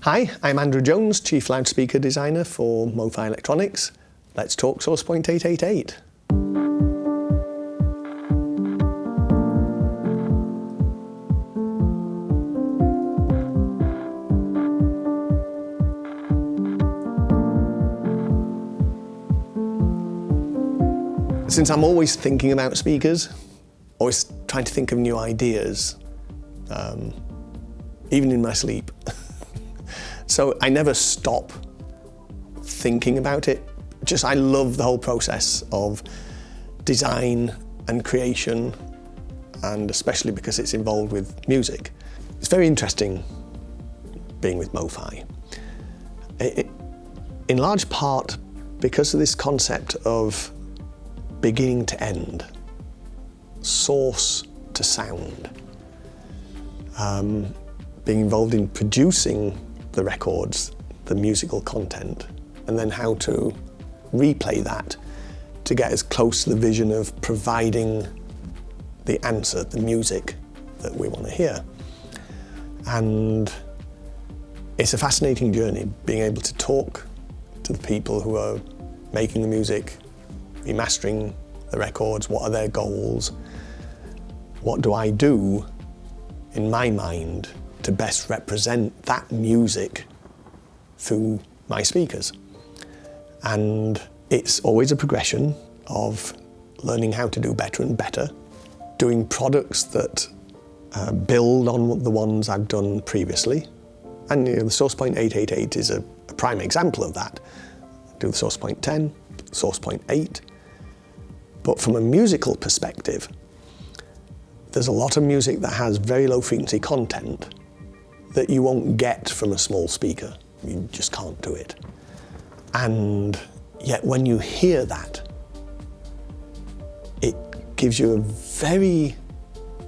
Hi, I'm Andrew Jones, Chief Loudspeaker Designer for MoFi Electronics. Let's talk SourcePoint 888. Since I'm always thinking about speakers, always trying to think of new ideas, even in my sleep. So I never stop thinking about it. I love the whole process of design and creation, and especially because it's involved with music. It's very interesting being with MoFi. In large part because of this concept of beginning to end, source to sound, being involved in producing the records, the musical content, and then how to replay that to get as close to the vision of providing the answer, the music that we want to hear. And it's a fascinating journey, being able to talk to the people who are making the music, remastering the records. What are their goals? What do I do in my mind to best represent that music through my speakers? And it's always a progression of learning how to do better and better, doing products that build on the ones I've done previously. And the SourcePoint 888 is a prime example of that. I do the SourcePoint 10, SourcePoint 8. But from a musical perspective, there's a lot of music that has very low frequency content that you won't get from a small speaker. You just can't do it. And yet when you hear that, it gives you a very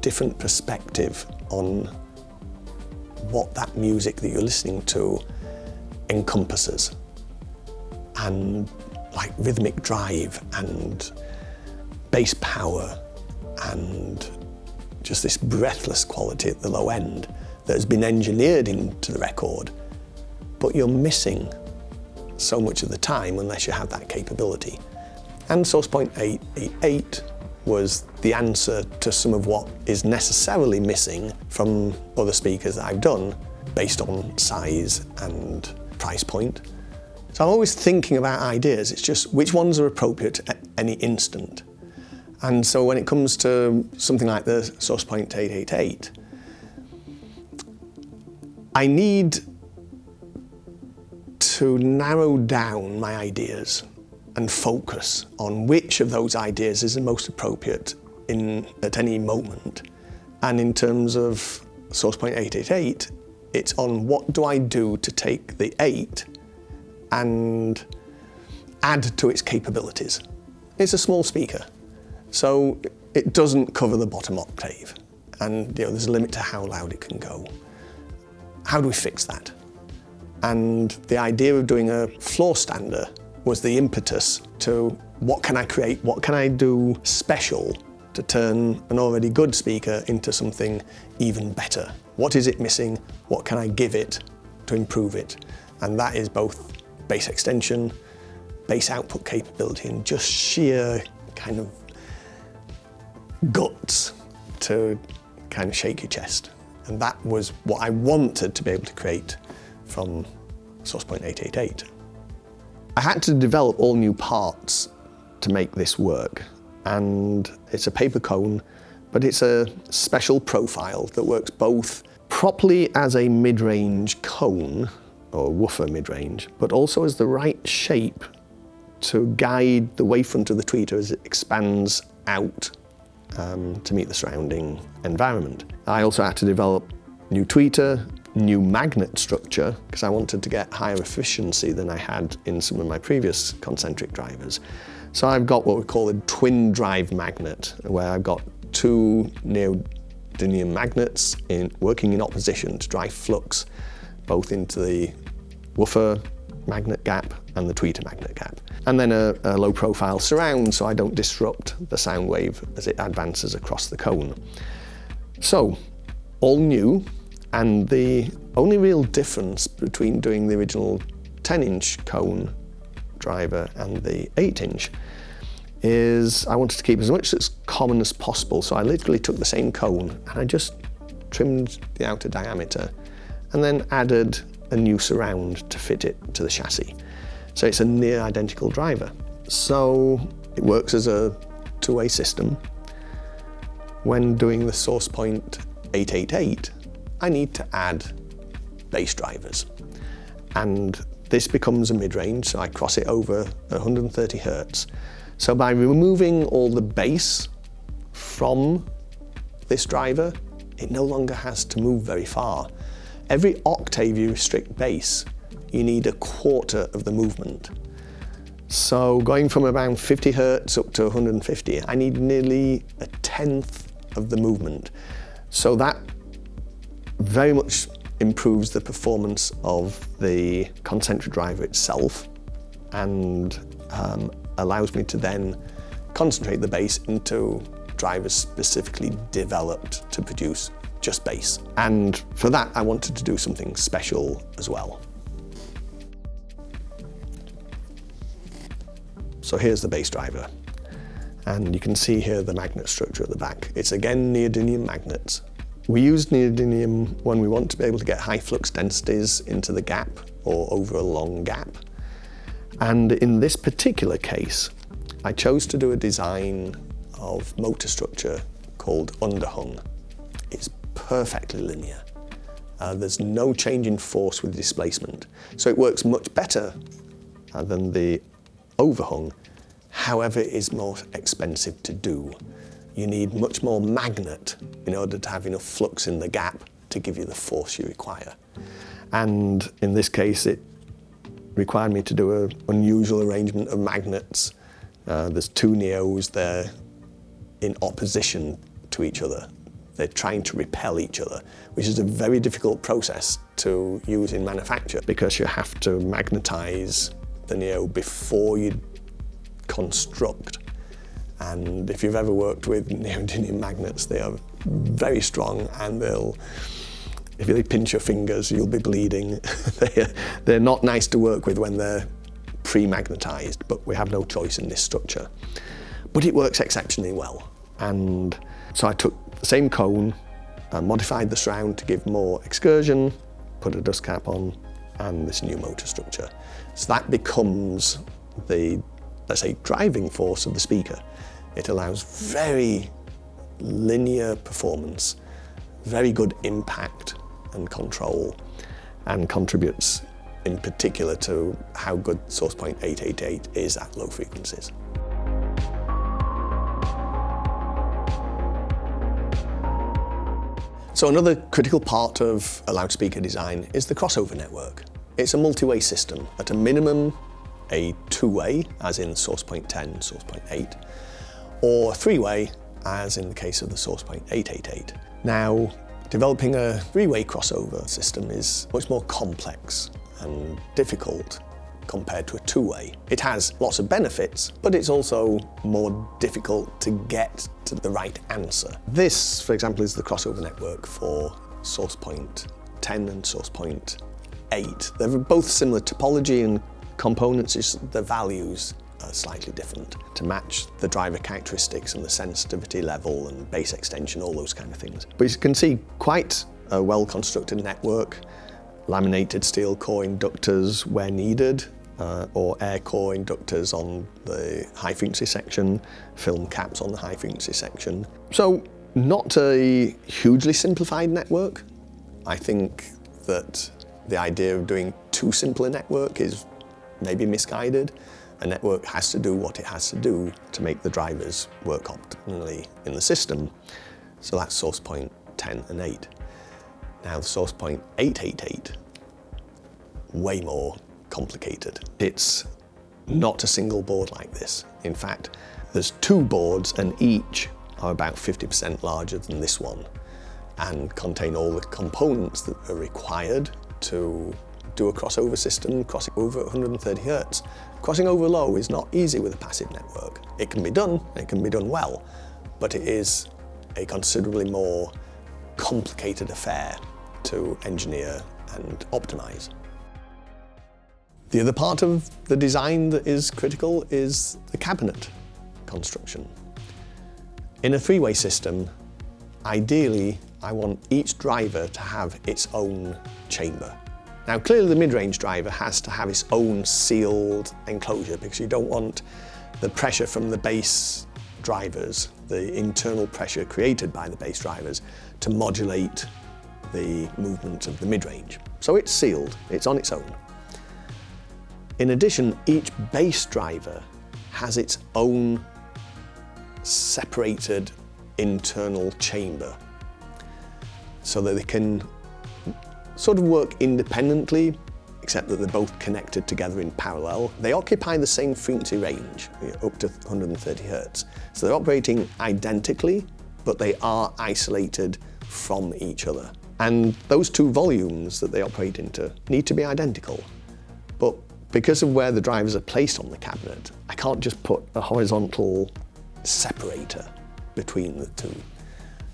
different perspective on what that music that you're listening to encompasses. And like rhythmic drive and bass power and just this breathless quality at the low end that has been engineered into the record, but you're missing so much of the time unless you have that capability. And SourcePoint 888 was the answer to some of what is necessarily missing from other speakers that I've done based on size and price point. So I'm always thinking about ideas, it's just which ones are appropriate at any instant. And so when it comes to something like the SourcePoint 888, I need to narrow down my ideas and focus on which of those ideas is the most appropriate at any moment. And in terms of SourcePoint 888, it's on what do I do to take the 8 and add to its capabilities. It's a small speaker, so it doesn't cover the bottom octave. And there's a limit to how loud it can go. How do we fix that? And the idea of doing a floorstander was the impetus to what can I create, what can I do special to turn an already good speaker into something even better? What is it missing? What can I give it to improve it? And that is both bass extension, bass output capability, and just sheer kind of guts to kind of shake your chest. And that was what I wanted to be able to create from SourcePoint 888. I had to develop all new parts to make this work. And it's a paper cone, but it's a special profile that works both properly as a mid-range cone, or woofer mid-range, but also as the right shape to guide the wavefront of the tweeter as it expands out to meet the surrounding environment. I also had to develop new tweeter, new magnet structure, because I wanted to get higher efficiency than I had in some of my previous concentric drivers. So I've got what we call a twin drive magnet, where I've got two neodymium magnets working in opposition to drive flux, both into the woofer magnet gap and the tweeter magnet gap. And then a low profile surround so I don't disrupt the sound wave as it advances across the cone. So, all new, And the only real difference between doing the original 10-inch cone driver and the 8-inch is I wanted to keep as much as common as possible. So I literally took the same cone and I just trimmed the outer diameter and then added a new surround to fit it to the chassis. So it's a near identical driver. So it works as a two-way system. When doing the SourcePoint 888, I need to add bass drivers. And this becomes a mid-range, so I cross it over 130 Hertz. So by removing all the bass from this driver, it no longer has to move very far. Every octave you restrict bass, you need a quarter of the movement. So going from around 50 Hertz up to 150, I need nearly a tenth of the movement. So that very much improves the performance of the concentric driver itself and allows me to then concentrate the bass into drivers specifically developed to produce just bass. And for that, I wanted to do something special as well. So here's the bass driver. And you can see here the magnet structure at the back. It's again neodymium magnets. We use neodymium when we want to be able to get high flux densities into the gap or over a long gap. And in this particular case, I chose to do a design of motor structure called underhung. It's perfectly linear. There's no change in force with displacement. So it works much better than the overhung. However, it is more expensive to do. You need much more magnet in order to have enough flux in the gap to give you the force you require. And in this case, it required me to do an unusual arrangement of magnets. There's two neos, they're in opposition to each other. They're trying to repel each other, which is a very difficult process to use in manufacture because you have to magnetize the neo before you construct. And if you've ever worked with neodymium magnets, they are very strong and if they pinch your fingers, you'll be bleeding. They're not nice to work with when they're pre-magnetized, but we have no choice in this structure. But it works exceptionally well. And so I took the same cone, modified the surround to give more excursion, put a dust cap on, and this new motor structure. So that becomes the, let's say, driving force of the speaker. It allows very linear performance, very good impact and control, and contributes in particular to how good SourcePoint 888 is at low frequencies. So another critical part of a loudspeaker design is the crossover network. It's a multi-way system, at a minimum a two-way, as in SourcePoint 10, SourcePoint 8, or three-way, as in the case of the SourcePoint 888. Now, developing a three-way crossover system is much more complex and difficult compared to a two-way. It has lots of benefits, but it's also more difficult to get to the right answer. This, for example, is the crossover network for SourcePoint 10 and SourcePoint 8. They're both similar topology and components, just the values are slightly different to match the driver characteristics and the sensitivity level and bass extension, all those kind of things. But you can see quite a well-constructed network, laminated steel core inductors where needed, or air core inductors on the high frequency section, film caps on the high frequency section. So not a hugely simplified network. I think that the idea of doing too simple a network is maybe misguided. A network has to do what it has to do to make the drivers work optimally in the system. So that's SourcePoint 10 and 8. Now the SourcePoint 888, way more complicated. It's not a single board like this. In fact, there's two boards and each are about 50% larger than this one and contain all the components that are required to do a crossover system, crossing over 130 Hertz. Crossing over low is not easy with a passive network. It can be done, it can be done well, but it is a considerably more complicated affair to engineer and optimize. The other part of the design that is critical is the cabinet construction. In a three-way system, ideally, I want each driver to have its own chamber. Now, clearly the mid-range driver has to have its own sealed enclosure because you don't want the pressure from the bass drivers, the internal pressure created by the bass drivers, to modulate the movement of the mid-range. So it's sealed, it's on its own. In addition, each bass driver has its own separated internal chamber so that they can sort of work independently, except that they're both connected together in parallel. They occupy the same frequency range, up to 130 Hertz. So they're operating identically, but they are isolated from each other. And those two volumes that they operate into need to be identical. But because of where the drivers are placed on the cabinet, I can't just put a horizontal separator between the two.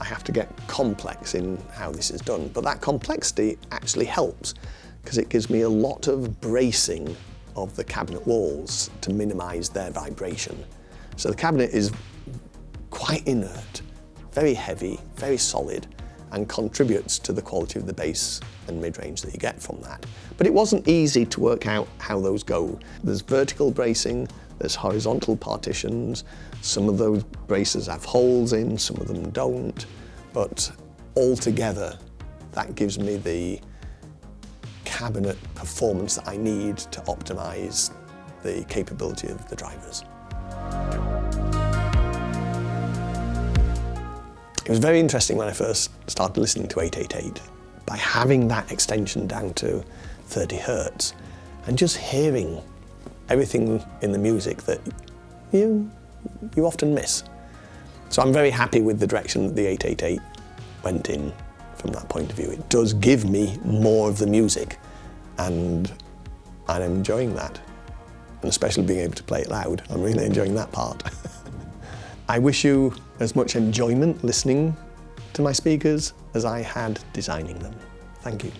I have to get complex in how this is done, but that complexity actually helps because it gives me a lot of bracing of the cabinet walls to minimize their vibration. So the cabinet is quite inert, very heavy, very solid, and contributes to the quality of the bass and mid-range that you get from that. But it wasn't easy to work out how those go. There's vertical bracing, there's horizontal partitions. Some of those braces have holes in, some of them don't. But altogether, that gives me the cabinet performance that I need to optimize the capability of the drivers. It was very interesting when I first started listening to 888. By having that extension down to 30 Hertz and just hearing everything in the music that you often miss. So I'm very happy with the direction that the 888 went in from that point of view. It does give me more of the music, and I'm enjoying that. And especially being able to play it loud, I'm really enjoying that part. I wish you as much enjoyment listening to my speakers as I had designing them. Thank you.